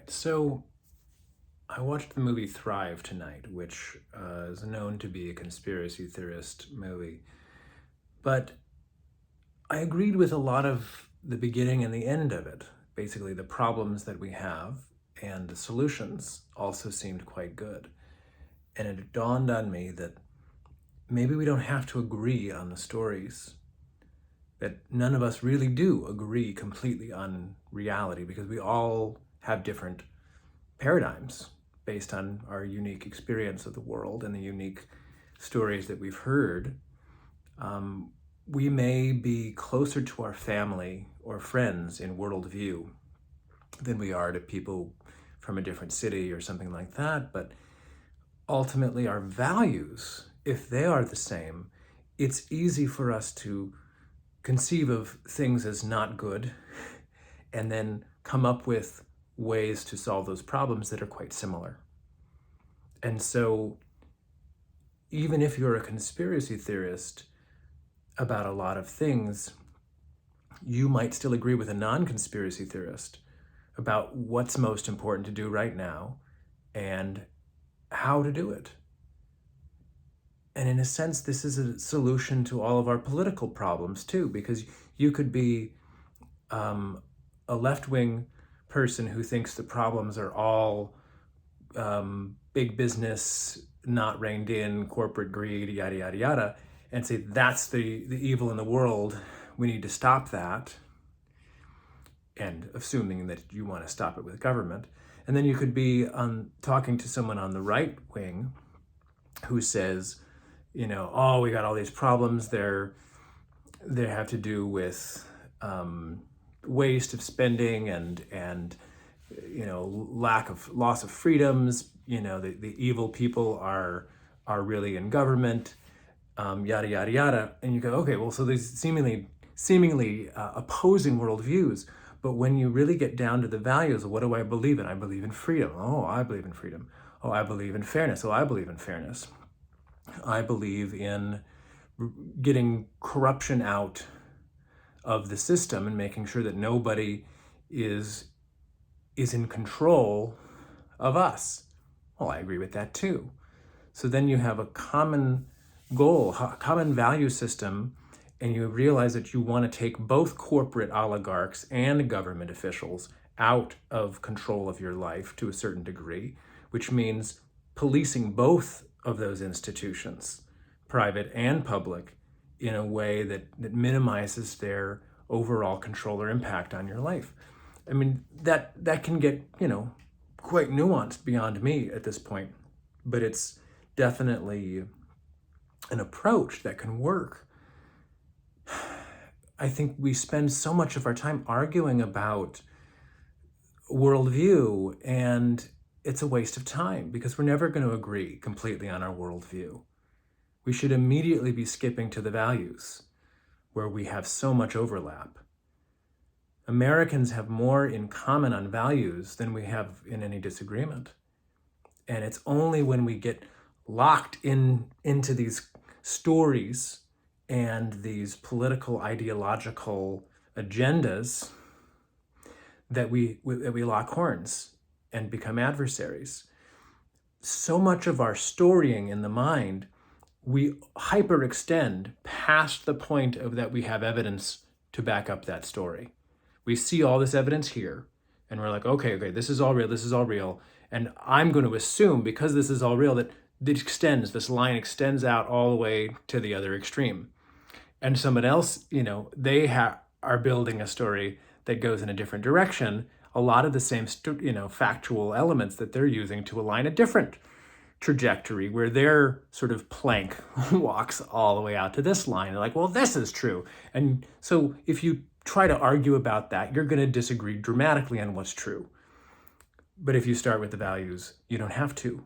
right. So I watched the movie Thrive tonight, which is known to be a conspiracy theorist movie. But I agreed with a lot of the beginning and the end of it. Basically, the problems that we have and the solutions also seemed quite good. And it dawned on me that maybe we don't have to agree on the stories, that none of us really do agree completely on reality because we all have different paradigms based on our unique experience of the world and the unique stories that we've heard. We may be closer to our family or friends in worldview than we are to people from a different city or something like that, but ultimately our values, if they are the same, it's easy for us to conceive of things as not good and then come up with ways to solve those problems that are quite similar. And so, even if you're a conspiracy theorist about a lot of things, you might still agree with a non conspiracy theorist about what's most important to do right now and how to do it. And in a sense, this is a solution to all of our political problems too, because you could be a left wing person who thinks the problems are all big business, not reined in, corporate greed, yada, yada, yada, and say that's the evil in the world. We need to stop that. And assuming that you want to stop it with government. And then you could be talking to someone on the right wing who says, oh, we got all these problems. They have to do with waste of spending and loss of freedoms. The evil people are really in government, yada yada yada. And you go, okay, well, so these seemingly opposing worldviews. But when you really get down to the values of what do I believe in? I believe in freedom. Oh, I believe in freedom. Oh, I believe in fairness. Oh, I believe in fairness. I believe in getting corruption out of the system and making sure that nobody is in control of us. Well, I agree with that too. So then you have a common goal, a common value system, and you realize that you want to take both corporate oligarchs and government officials out of control of your life to a certain degree, which means policing both of those institutions, private and public, in a way that minimizes their overall control or impact on your life. I mean, that can get, quite nuanced beyond me at this point, but it's definitely an approach that can work. I think we spend so much of our time arguing about worldview, and it's a waste of time because we're never going to agree completely on our worldview. We should immediately be skipping to the values where we have so much overlap. Americans have more in common on values than we have in any disagreement. And it's only when we get locked into these stories and these political ideological agendas that we lock horns and become adversaries. So much of our storying in the mind, we hyperextend past the point of that we have evidence to back up that story. We see all this evidence here, and we're like, okay, this is all real. And I'm going to assume, because this is all real, that this line extends out all the way to the other extreme. And someone else, they are building a story that goes in a different direction. A lot of the same, factual elements that they're using to align a different trajectory where their sort of plank walks all the way out to this line. They're like, well, this is true. And so if you try to argue about that, you're going to disagree dramatically on what's true. But if you start with the values, you don't have to.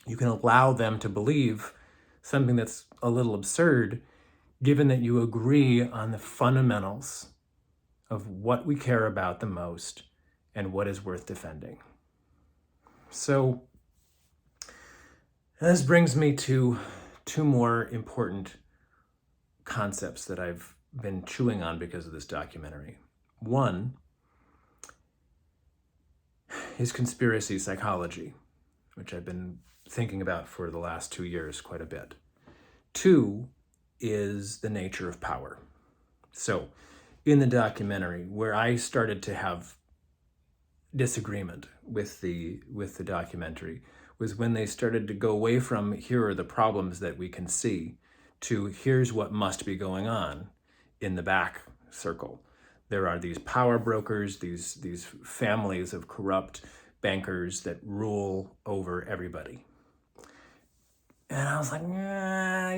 You can allow them to believe something that's a little absurd, given that you agree on the fundamentals of what we care about the most and what is worth defending. So this brings me to two more important concepts that I've been chewing on because of this documentary. One, is conspiracy psychology, which I've been thinking about for the last 2 years quite a bit. 2 is the nature of power. So in the documentary, where I started to have disagreement with the documentary was when they started to go away from here are the problems that we can see to here's what must be going on in the back circle. There are these power brokers, these families of corrupt bankers that rule over everybody. And I was like,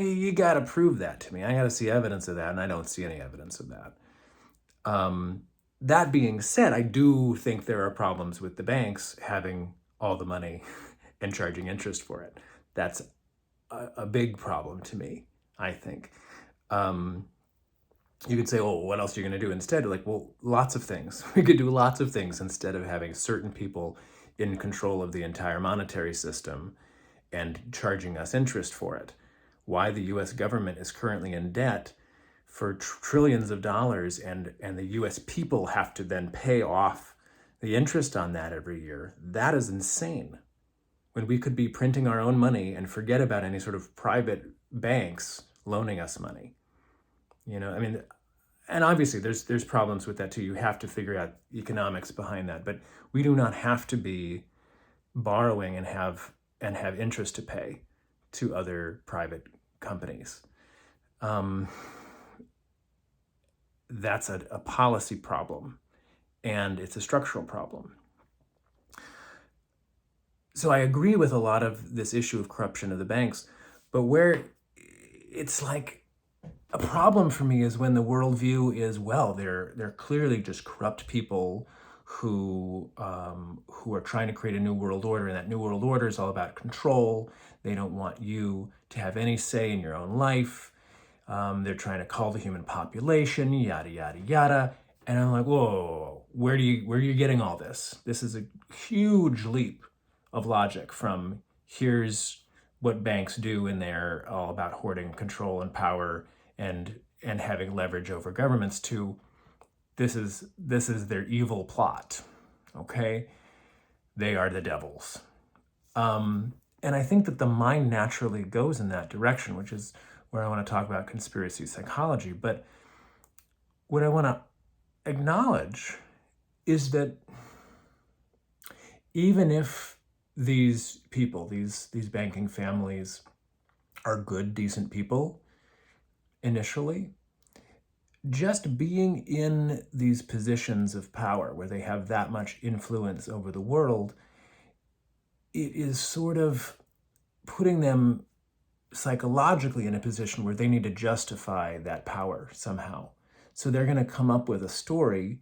you got to prove that to me. I got to see evidence of that, and I don't see any evidence of that. That being said, I do think there are problems with the banks having all the money and charging interest for it. That's a big problem to me, I think. You could say, oh, what else are you going to do instead? Like, well, lots of things. We could do lots of things instead of having certain people in control of the entire monetary system and charging us interest for it. Why the US government is currently in debt for trillions of dollars, and the US people have to then pay off the interest on that every year, that is insane. When we could be printing our own money and forget about any sort of private banks loaning us money. You know, I mean, and obviously there's problems with that too. You have to figure out economics behind that, but we do not have to be borrowing and have interest to pay to other private companies. That's a policy problem, and it's a structural problem. So I agree with a lot of this issue of corruption of the banks, but where it's like a problem for me is when the worldview is, well, they're clearly just corrupt people who are trying to create a new world order, and that new world order is all about control. They don't want you to have any say in your own life. They're trying to cull the human population, yada, yada, yada. And I'm like, whoa, where are you getting all this? This is a huge leap of logic from here's what banks do, and they're all about hoarding control and power and having leverage over governments, to this is their evil plot. Okay? They are the devils. And I think that the mind naturally goes in that direction, which is where I want to talk about conspiracy psychology. But what I want to acknowledge is that even if these people, these banking families are good, decent people initially, just being in these positions of power where they have that much influence over the world, it is sort of putting them psychologically in a position where they need to justify that power somehow. So they're going to come up with a story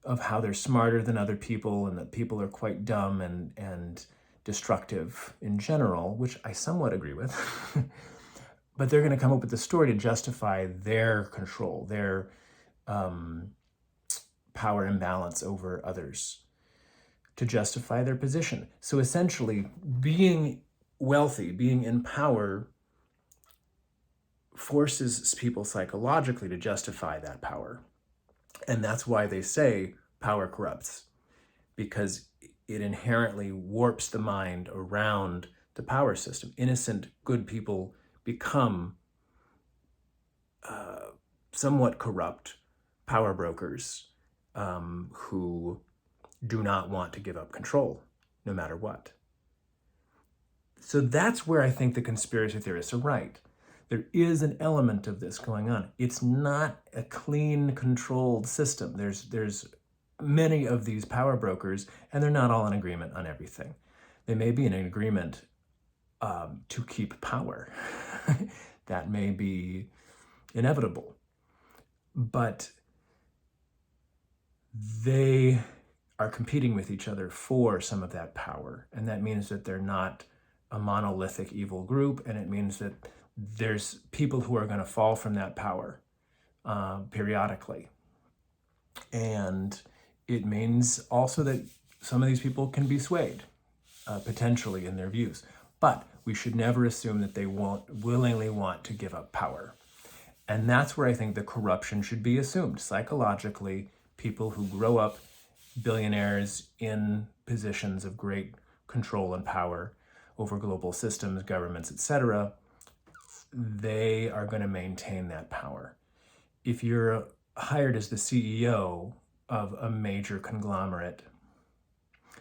of how they're smarter than other people and that people are quite dumb and destructive in general, which I somewhat agree with. But they're going to come up with a story to justify their control, their power imbalance over others, to justify their position. So essentially, being wealthy, being in power, forces people psychologically to justify that power. And that's why they say power corrupts, because it inherently warps the mind around the power system. Innocent, good people become somewhat corrupt power brokers who do not want to give up control, no matter what. So that's where I think the conspiracy theorists are right. There is an element of this going on. It's not a clean, controlled system. There's many of these power brokers, and they're not all in agreement on everything. They may be in an agreement to keep power. That may be inevitable. But they are competing with each other for some of that power. And that means that they're not a monolithic evil group, and it means that there's people who are going to fall from that power periodically. And it means also that some of these people can be swayed potentially in their views. But we should never assume that they won't willingly want to give up power. And that's where I think the corruption should be assumed. Psychologically, people who grow up billionaires in positions of great control and power over global systems, governments, etc., they are going to maintain that power. If you're hired as the CEO of a major conglomerate,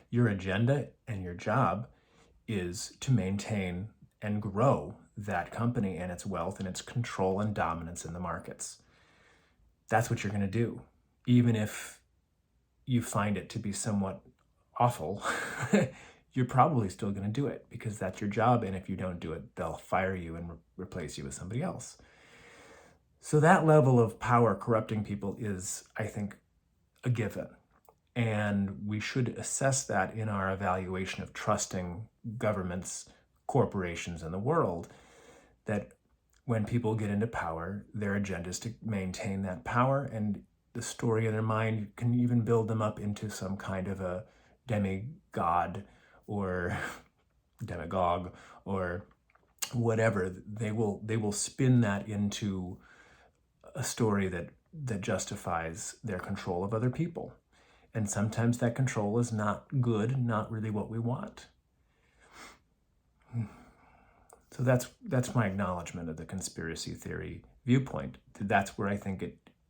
your agenda and your job is to maintain and grow that company and its wealth and its control and dominance in the markets. That's what you're going to do, even if you find it to be somewhat awful. You're probably still going to do it because that's your job, and if you don't do it, they'll fire you and replace you with somebody else. So that level of power corrupting people is, I think, a given. And we should assess that in our evaluation of trusting governments, corporations in the world, that when people get into power, their agenda is to maintain that power, and the story in their mind can even build them up into some kind of a demigod or demagogue or whatever. They will spin that into a story that justifies their control of other people. And sometimes that control is not good, not really what we want. So that's my acknowledgement of the conspiracy theory viewpoint. That's where I think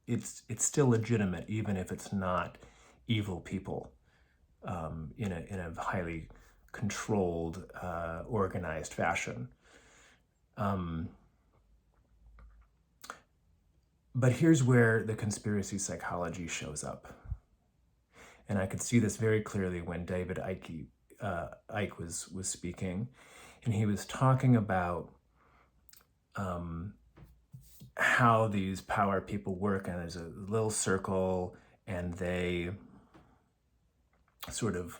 it's still legitimate, even if it's not evil people in a highly controlled, organized fashion. But here's where the conspiracy psychology shows up. And I could see this very clearly when David Icke was speaking, and he was talking about how these power people work, and there's a little circle, and they sort of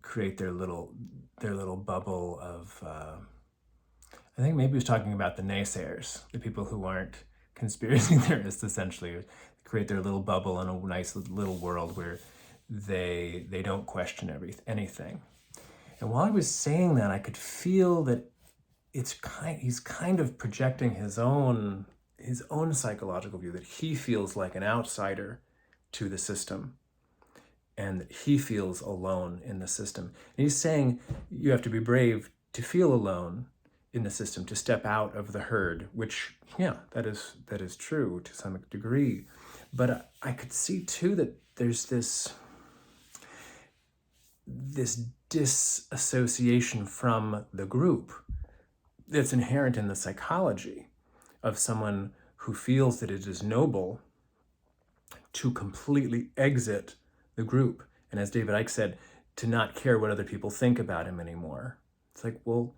create their little bubble of. I think maybe he was talking about the naysayers, the people who aren't conspiracy theorists, essentially. Create their little bubble in a nice little world where they don't question anything. And while I was saying that, I could feel that he's kind of projecting his own psychological view, that he feels like an outsider to the system and that he feels alone in the system. And he's saying you have to be brave to feel alone in the system, to step out of the herd, which, yeah, that is true to some degree. But I could see too that there's this disassociation from the group that's inherent in the psychology of someone who feels that it is noble to completely exit the group. And as David Icke said, to not care what other people think about him anymore. It's like, well,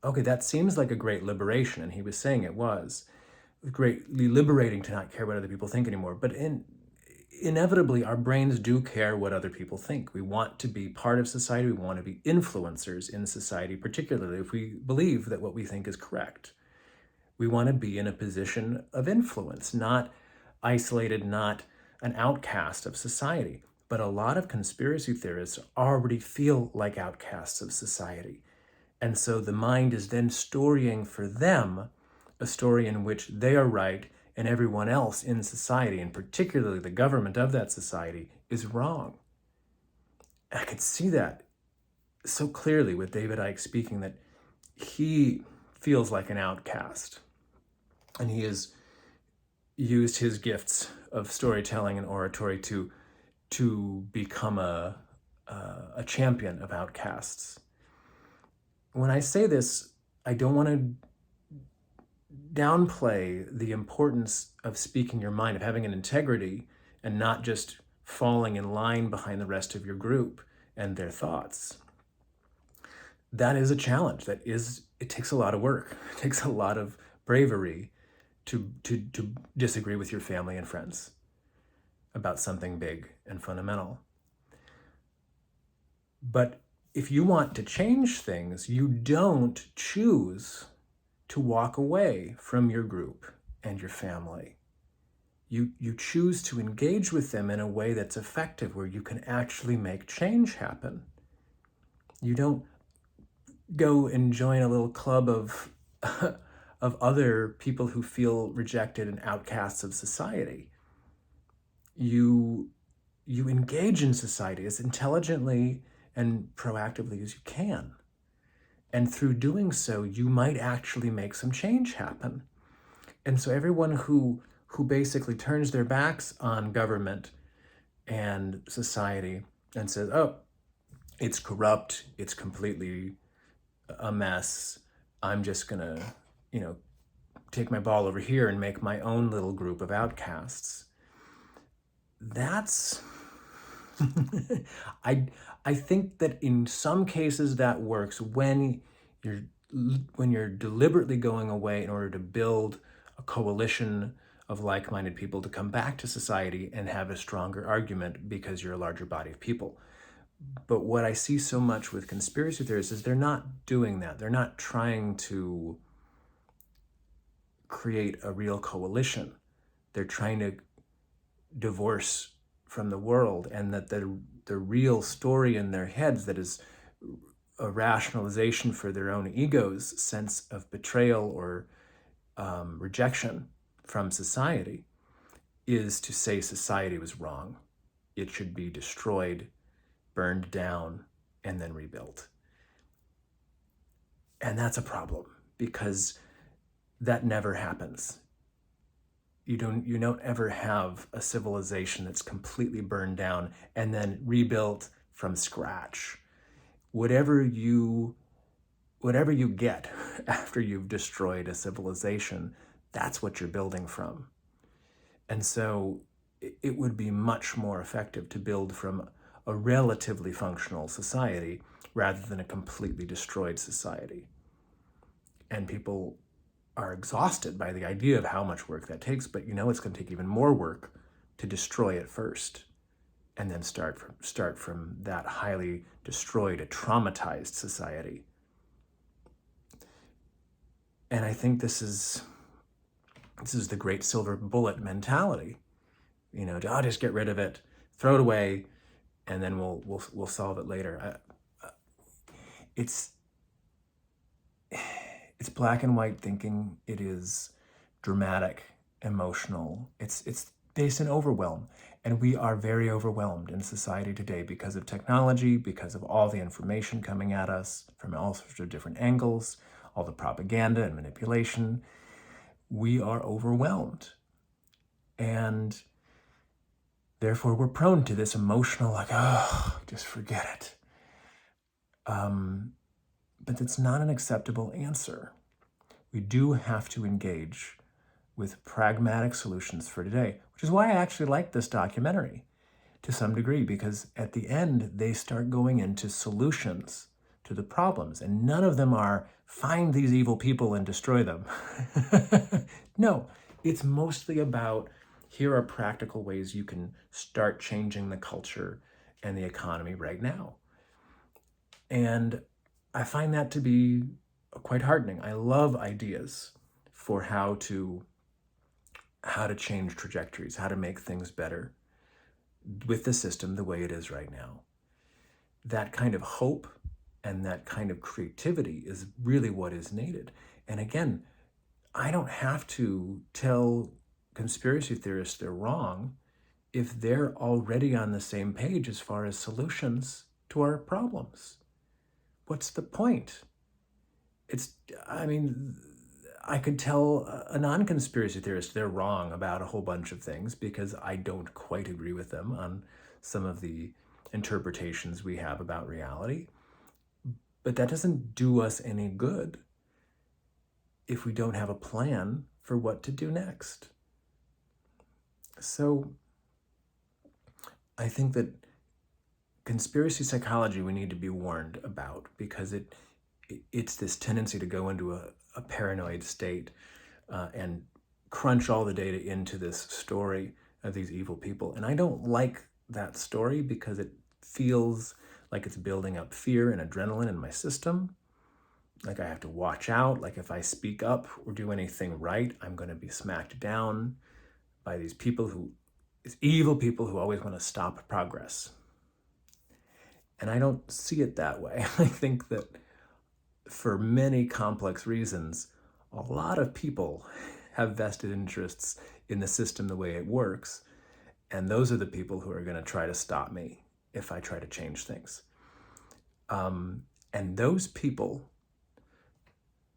okay, that seems like a great liberation. And he was saying it was greatly liberating to not care what other people think anymore. But inevitably, our brains do care what other people think. We want to be part of society. We want to be influencers in society, particularly if we believe that what we think is correct. We want to be in a position of influence, not isolated, not an outcast of society. But a lot of conspiracy theorists already feel like outcasts of society. And so the mind is then storying for them a story in which they are right and everyone else in society, and particularly the government of that society, is wrong. I could see that so clearly with David Icke speaking, that he feels like an outcast. And he has used his gifts of storytelling and oratory to become a champion of outcasts. When I say this, I don't want to downplay the importance of speaking your mind, of having an integrity and not just falling in line behind the rest of your group and their thoughts. That is a challenge. It takes a lot of work. It takes a lot of bravery to disagree with your family and friends about something big and fundamental. But if you want to change things, you don't choose to walk away from your group and your family. You choose to engage with them in a way that's effective, where you can actually make change happen. You don't go and join a little club of other people who feel rejected and outcasts of society. You you engage in society as intelligently and proactively as you can. And through doing so, you might actually make some change happen. And so everyone who basically turns their backs on government and society and says, oh, it's corrupt, it's completely a mess, I'm just gonna, take my ball over here and make my own little group of outcasts. That's I I think that in some cases that works you're when you're deliberately going away in order to build a coalition of like-minded people to come back to society and have a stronger argument because you're a larger body of people. But what I see so much with conspiracy theorists is they're not doing that. They're not trying to create a real coalition. They're trying to divorce from the world, and that the real story in their heads that is a rationalization for their own ego's sense of betrayal or rejection from society is to say society was wrong. It should be destroyed, burned down, and then rebuilt. And that's a problem because that never happens. You don't ever have a civilization that's completely burned down and then rebuilt from scratch. Whatever you get after you've destroyed a civilization, that's what you're building from. And so it would be much more effective to build from a relatively functional society rather than a completely destroyed society. And people are exhausted by the idea of how much work that takes, but it's going to take even more work to destroy it first and then start from that highly destroyed, a traumatized society. And I think this is the great silver bullet mentality. I'll just get rid of it, throw it away, and then we'll solve it later. It's black and white thinking. It is dramatic, emotional. It's based in overwhelm. And we are very overwhelmed in society today because of technology, because of all the information coming at us from all sorts of different angles, all the propaganda and manipulation. We are overwhelmed. And therefore, we're prone to this emotional, just forget it. But that's not an acceptable answer. We do have to engage with pragmatic solutions for today, which is why I actually like this documentary to some degree, because at the end, they start going into solutions to the problems, and none of them are find these evil people and destroy them. No, it's mostly about here are practical ways you can start changing the culture and the economy right now. And I find that to be quite heartening. I love ideas for how to change trajectories, how to make things better with the system the way it is right now. That kind of hope and that kind of creativity is really what is needed. And again, I don't have to tell conspiracy theorists they're wrong if they're already on the same page as far as solutions to our problems. What's the point? I could tell a non-conspiracy theorist they're wrong about a whole bunch of things because I don't quite agree with them on some of the interpretations we have about reality. But that doesn't do us any good if we don't have a plan for what to do next. So I think that conspiracy psychology we need to be warned about because it's this tendency to go into a paranoid state and crunch all the data into this story of these evil people. And I don't like that story because it feels like it's building up fear and adrenaline in my system. Like I have to watch out. Like if I speak up or do anything right, I'm going to be smacked down by these evil people who always want to stop progress. And I don't see it that way. I think that for many complex reasons, a lot of people have vested interests in the system the way it works. And those are the people who are going to try to stop me if I try to change things. And those people,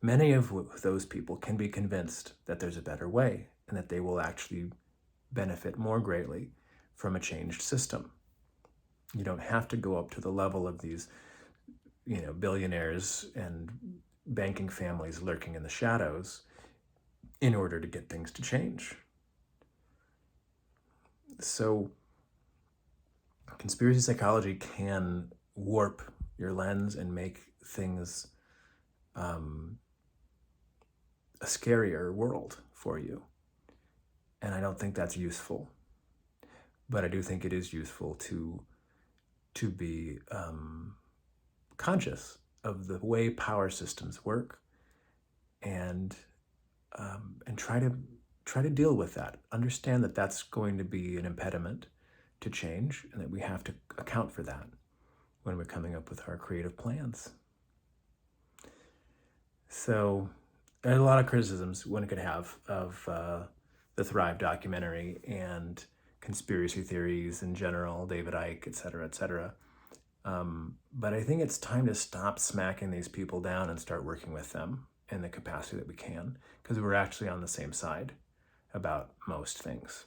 many of those people can be convinced that there's a better way and that they will actually benefit more greatly from a changed system. You don't have to go up to the level of these, billionaires and banking families lurking in the shadows in order to get things to change. So conspiracy psychology can warp your lens and make things a scarier world for you. And I don't think that's useful. But I do think it is useful to be conscious of the way power systems work, and try to deal with that. Understand that that's going to be an impediment to change, and that we have to account for that when we're coming up with our creative plans. So there's a lot of criticisms one could have of the Thrive documentary and conspiracy theories in general, David Icke, et cetera, et cetera. But I think it's time to stop smacking these people down and start working with them in the capacity that we can, because we're actually on the same side about most things.